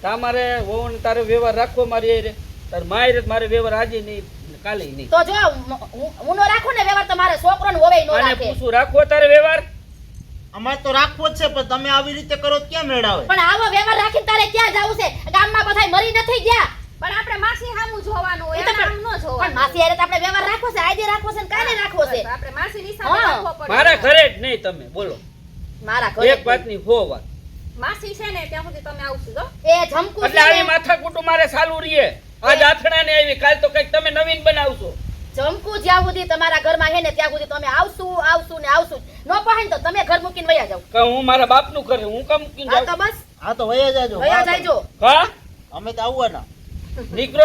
તમારે વહુને તારે વ્યવહાર રાખવો મારી રે તાર માય મારે વ્યવહાર આજે નહીં કાલે નહીં તો જો હું નો રાખું ને વ્યવહાર તો મારે છોકરો ને હોવે નો અને રાખે પૂછું રાખવો તારે વ્યવહાર અમારે તો રાખવો જ છે પણ તમે આવી રીતે કરો તો ક્યાં મેળ આવે પણ આવો વ્યવહાર રાખીને તારે ક્યાં જાવું છે ગામમાં બધાય મરી નથી ગયા પણ આપણે માસી સામું જોવાનું એ હોય તો આમ ન જોવાનું પણ માસી હારે તો આપણે વ્યવહાર રાખવો છે આજે રાખવો છે ને કાલે રાખવો છે આપણે માસી ની સામે હા. રાખવો પડે મારા ઘરે જ નહીં તમે બોલો મારા ઘરે એક વાતની હો વાત માસી છે ને ત્યાં સુધી તમે આવશો જો એ જમકુ એટલે આવી માથાકૂટ મારે ચાલુ રહીએ આજ આથણા ને આવી કાલ તો કઈક તમે નવીન બનાવશો જમકુ જ્યાં સુધી તમારા ઘરમાં હે ને ત્યાં સુધી તમે આવશું ને આવશું નો પહાય તો તમે ઘર મૂકીને વયા જાવ કે હું મારા બાપનું કરે હું કામ મૂકીને હા તો જાઉં બસ હા તો વયા જાજો વયા જાયજો હા અમે તો આવવાના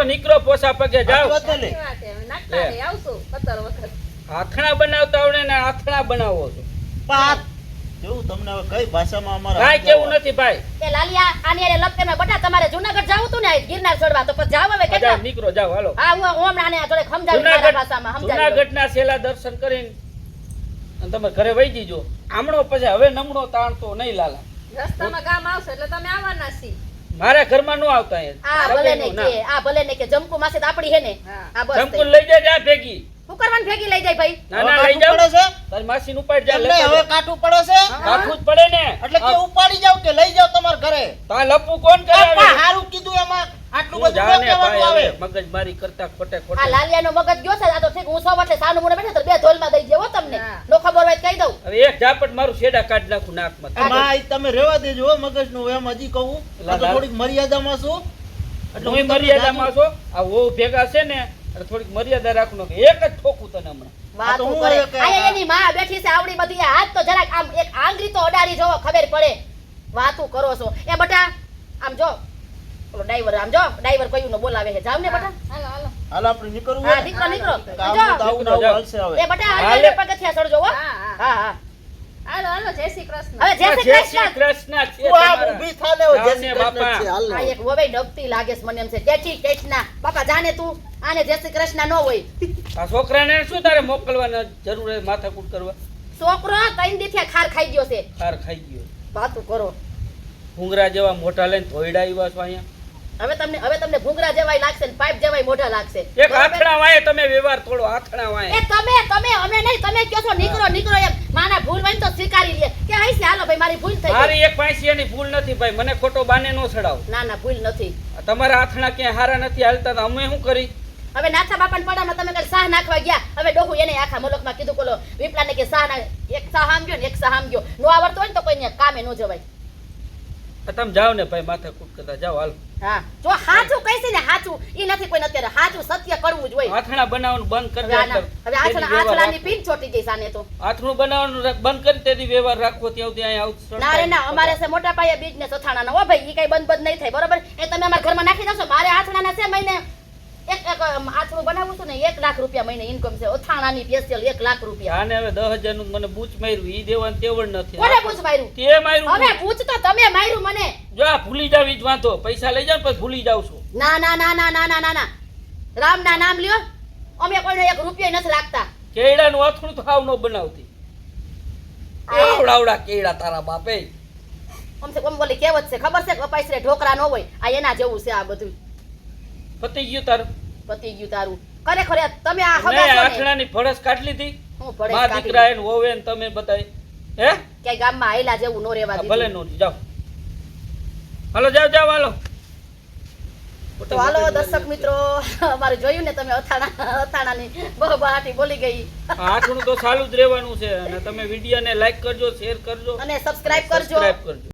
નીકળો પોસા પગે જાઓ વાત સાચી લે વાત છે નાખતા રહે આવશો 17 વખત આથણા બનાવતા આવડે ને આથણા બનાવો છો પાત કેવું તમને હવે કઈ ભાષામાં અમારા કાંઈ કેવું નથી ભાઈ એ લાલિયા આની હારે લપકેમાં બટા તમારે જૂનાગઢ જાવું તું ને ગિરનાર ચડવા તો પછી જાવ હવે જાઓ કેટલા નીકળો જાઓ હાલો હા હું હમણાં આને જોડે સમજાવી મારા ભાષામાં સમજાવી જુનાગઢના છેલ્લા દર્શન કરીને અને તમે ઘરે વહી જીજો આમણો પછી હવે નમણો તાણતો નહીં લાલા રસ્તામાં ગામ આવશે એટલે તમે આવવાના છી મારા ઘરમાં નો આવતા આ ભલે ને કે જમકુ માસે તો આપડી હે ને હા. આ બસ જમકુ લઈ જાય આ ભેગી શું કરવાનું ભેગી લઈ જાય ભાઈ ના ના લઈ જાઓ તારી માસી નું ઉપાડ જા એમને હવે કાઠું પડે છે કાઠું જ પડે ને એટલે કે ઉપાડી જાવ કે લઈ જાવ તમારા ઘરે તા લપુ કોણ કરાવે હારું કીધું એમાં આટલું તું બધું જાને ન કહેવાનું ભાઈ આવે હવે મગજમારી કરતા ખોટે આ ખોટે લાલિયાનો મગજ ગયો છે આ તો ઠીક હું 100 વટે સાનું મુને બેઠો તો બે ધોલમાં દઈ દેવો તમને હા. નો ખબર હોય તો કહી દઉં હવે એક ઝાપટ મારું શેડા કાઢી નાખું નાકમાં એમાં ઈ તમે રહેવા દેજો હો મગજનું એમ હજી કહું આ તો થોડીક મર્યાદામાં છું એટલે હું મર્યાદામાં છો આ વહુ ભેગા છે ને એટલે થોડીક મર્યાદા રાખું કે એક જ ઠોકું તને હમણાં વાતો હું કરે એક આ એની માં બેઠી છે આવડી બધી આ હાથ તો જરાક આમ એક આંગળી તો અડાડી જોવો ખબર પડે વાતો કરો છો એ બટા આમ જો ઓલો ડ્રાઈવર આમ જો ડ્રાઈવર કયું નો બોલાવે છે જાવ ને બટા હાલો હાલો હાલ આપણે નીકળવું હા હોય ને? નીકળો કામનું તો આવું ને આવું હાલશે હવે એ બટા હાલે. આ પગથિયા ચડજો હો હા હા હા હા હાલો હાલો જય શ્રી કૃષ્ણ હવે જય શ્રી જય શ્રી કૃષ્ણ કૃષ્ણ છે તું આ તમારા. ઊભી થા ને, જય શ્રી જાઓ ને કૃષ્ણ બાપા. છે, હાલ ને. આ એક વવે ડગતી લાગે છે મને એમ છે ટેટી ટેટના બાપા જાને તું આને જય શ્રી કૃષ્ણ નો હોય આ છોકરાને શું તારે મોકલવાની જરૂર છે માથાકૂટ કરવા છોકરો તૈન દીઠિયા ખાર ખાઈ ગયો છે ખાર ખાઈ ગયો વાતો કરો ભૂંગરા જેવા મોટા લઈને ધોઈડા આવ્યા છો અહીંયા હવે તમને ભૂંગરા જેવાય લાગશે ને પાઇપ જેવાય મોઢા લાગશે એક આથણા વાય તમે વ્યવહાર થોડો આથણા એ વાય તમે અમે નહીં તમે કહો છો નીકળો એમ માના ભૂલ હોય ને તો સ્વીકારી લે કે આઈ છે હાલો ભાઈ મારી ભૂલ થઈ ગઈ મારી એક પાંચી એની ભૂલ નથી ભાઈ મને ખોટો બાને નો ચડાવો ના ના ભૂલ નથી આ તમારા આથણા ક્યાંય હારા નથી હાલતા તો અમે શું કરી હવે નાથા બાપાને પડામાં તમે કઈ સાહ નાખવા ગયા હવે ડોહુ એને આખા મુલકમાં કીધું કોલો વિપલાને કે સાહ ના એક સાહ આમ ગયો ને એક સાહ આમ ગયો નો આવડતો હોય ને તો કોઈને કામે નો જવાય આ તમે જાઓ ને ભાઈ માથાકૂટ કરતા જાઓ હાલ હા જો હાચું કહીશ ને હાચું ઈ નથી કોઈ અત્યારે હાચું સત્ય કરવું જ હોય આથણા બનાવવાનું બંધ કરી હવે આછલાની પીન છોટી જઈશ આને તો આથણું બનાવવાનું બંધ કરી તેથી વ્યવહાર રાખવો ત્યાં સુધી અહીંયા આવું ના રે ના અમારે છે મોટા પાયે બિઝનેસ અથાણાનો હો ભાઈ ઈ કઈ બંધ નહીં થાય બરોબર એ તમે અમારા ઘરમાં નાખી દો મારે આથણાના છે મહિને એક આથણું બનાવું છું ને 1 લાખ રૂપિયા મહિને ઇન્કમ છે અથાણાની સ્પેશિયલ 1 લાખ રૂપિયા આને હવે 10,000 નું મને બૂચ માર્યું ઈ દેવાનું તેવડ નથી કોને પૂછ માર્યું તે માર્યું હવે પૂછ તો તમે માર્યું મને જો આ ભૂલી જાવ ઈ જ વાંધો પૈસા લઈ જાવ પછી ભૂલી જાવ છો ના ના ના ના ના ના ના ના રામ ના નામ લ્યો અમે કોઈને 1 રૂપિયો નથી રાખતા કેળાનું આથણું તો હાવ નો બનાવતી આવડા કેળા તારા બાપે અમસે કોમ બોલી કહેવત છે ખબર છે કે અપાઈસરે ઢોકરા ન હોય આ એના જેવું છે આ બધું પતી ગયું તારું પતી ગયું તારું ખરેખર તમે આ ને હગા છો ને આથણાની ફરસ કાઢી લીધી હું પડે મા દીકરા એને હોવે ને તમે બધાય હે કે ગામમાં આયલા જેવું નો રેવા ભલે દીધું નો જાઓ હાલો જાઓ હાલો તો હાલો દર્શક મિત્રો અમારું જોયું ને તમે અથાણાની બહાટી બોલી ગઈ આઠનું તો ચાલુ જ રહેવાનું છે અને તમે વિડીયોને લાઈક કરજો શેર કરજો અને સબસ્ક્રાઇબ કરજો સબસ્ક્રાઇબ કરજો